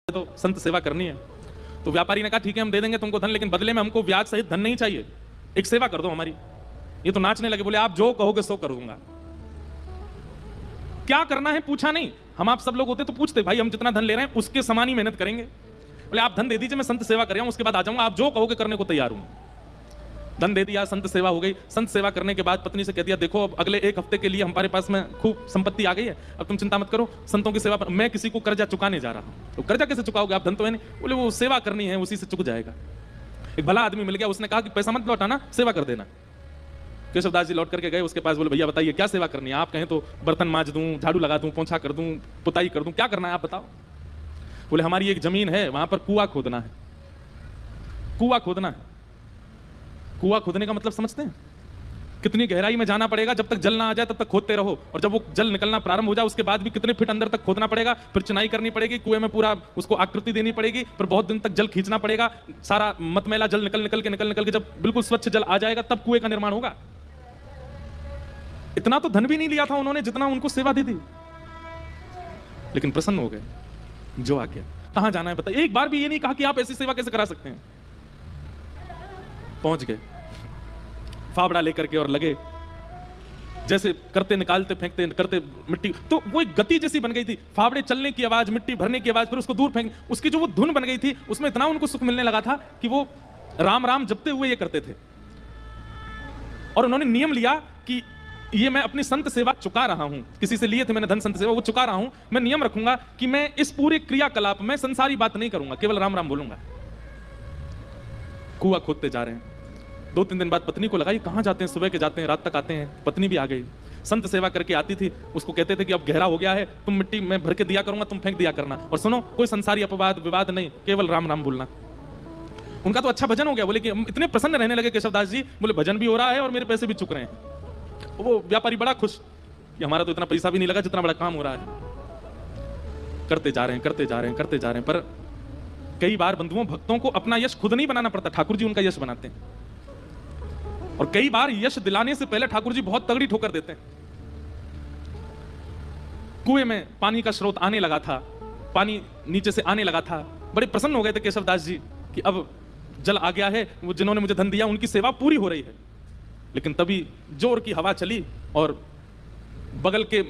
तो संत सेवा करनी है। तो व्यापारी ने कहा ठीक है हम दे देंगे तुमको धन, लेकिन बदले में हमको ब्याज सहित धन नहीं चाहिए, एक सेवा कर दो हमारी। ये तो नाचने लगे, बोले आप जो कहोगे सो कर दूंगा। क्या करना है पूछा नहीं। हम आप सब लोग होते तो पूछते भाई हम जितना धन ले रहे हैं उसके समान ही मेहनत करेंगे। बोले आप धन दे दीजिए, मैं संत सेवा कर रहा हूं, उसके बाद आ जाऊंगा, आप जो कहोगे करने को तैयार हूं। धन दे दिया, संत सेवा हो गई। संत सेवा करने के बाद पत्नी से कह दिया देखो अब अगले एक हफ्ते के लिए हमारे पास में खूब संपत्ति आ गई है, अब तुम चिंता मत करो, संतों की सेवा पर मैं किसी को कर्जा चुकाने जा रहा हूं। तो कर्जा कैसे चुकाओगे, आप धन तो है नहीं। बोले वो सेवा करनी है, उसी से चुक जाएगा। एक भला आदमी मिल गया, उसने कहा कि पैसा मत लौटाना, सेवा कर देना। केशवदास जी लौट करके गए उसके पास, बोले भैया बताइए क्या सेवा करनी है। आप कहें तो बर्तन मांज दूं, झाड़ू लगा दूं, पोंछा कर दूं, पुताई कर दूं, क्या करना है आप बताओ। बोले हमारी एक जमीन है, वहां पर कुआं खोदना है। कुआं खोदना है। कुआं खोदने का मतलब समझते हैं? कितनी गहराई में जाना पड़ेगा, जब तक जल ना आ जाए तब तक खोदते रहो, और जब वो जल निकलना प्रारंभ हो जाए उसके बाद भी कितने फीट अंदर तक खोदना पड़ेगा, फिर चिनाई करनी पड़ेगी, कुएं में पूरा उसको आकृति देनी पड़ेगी, फिर बहुत दिन तक जल खींचना पड़ेगा, सारा मतमैला जल निकल निकल के जब बिल्कुल स्वच्छ जल आ जाएगा तब कुएं का निर्माण होगा। इतना तो धन भी नहीं लिया था उन्होंने जितना उनको सेवा दी थी, लेकिन प्रसन्न हो गए। जो आ गया, कहां जाना है बता, एक बार भी ये नहीं कहा कि आप ऐसी सेवा कैसे करा सकते हैं। पहुंच गए, फावड़ा लेकर के और लगे, जैसे करते निकालते फेंकते करते मिट्टी, तो वो एक गति जैसी बन गई थी। फावड़े चलने की आवाज, मिट्टी भरने की आवाज, फिर उसको दूर फेंक, उसकी जो वो धुन बन गई थी उसमें इतना उनको सुख मिलने लगा था कि वो राम राम जपते हुए ये करते थे। और उन्होंने नियम लिया कि ये मैं अपनी संत सेवा चुका रहा हूं, किसी से लिए थे मैंने धन संत सेवा, वो चुका रहा हूं। मैं नियम रखूंगा कि मैं इस पूरे क्रियाकलाप में संसारी बात नहीं करूंगा, केवल राम राम बोलूंगा। कुआं खोदते जा रहे हैं। 2-3 दिन बाद पत्नी को लगा ये कहां जाते हैं, सुबह के जाते हैं रात तक आते हैं। पत्नी भी आ गई, संत सेवा करके आती थी, उसको कहते थे कि अब गहरा हो गया है, तुम मिट्टी में भर के दिया करूंगा, तुम फेंक दिया करना, और सुनो कोई संसारी अपवाद विवाद नहीं, केवल राम राम बोलना। उनका तो अच्छा भजन हो गया। बोले कि इतने प्रसन्न रहने लगे केशवदास जी, बोले भजन भी हो रहा है और मेरे पैसे भी चुक रहे हैं। वो व्यापारी बड़ा खुश कि हमारा तो इतना पैसा भी नहीं लगा जितना बड़ा काम हो रहा है। करते जा रहे हैं, करते जा रहे हैं, करते जा रहे हैं। पर कई बार बंधुओं भक्तों को अपना यश खुद नहीं बनाना पड़ता, ठाकुर जी उनका यश बनाते हैं। और कई बार यश दिलाने से पहले ठाकुर जी बहुत तगड़ी ठोकर देते हैं। कुएं में पानी का स्रोत आने लगा था, पानी नीचे से आने लगा था। बड़े प्रसन्न हो गए थे केशवदास जी कि अब जल आ गया है, वो जिन्होंने मुझे धन दिया उनकी सेवा पूरी हो रही है। लेकिन तभी जोर की हवा चली और बगल के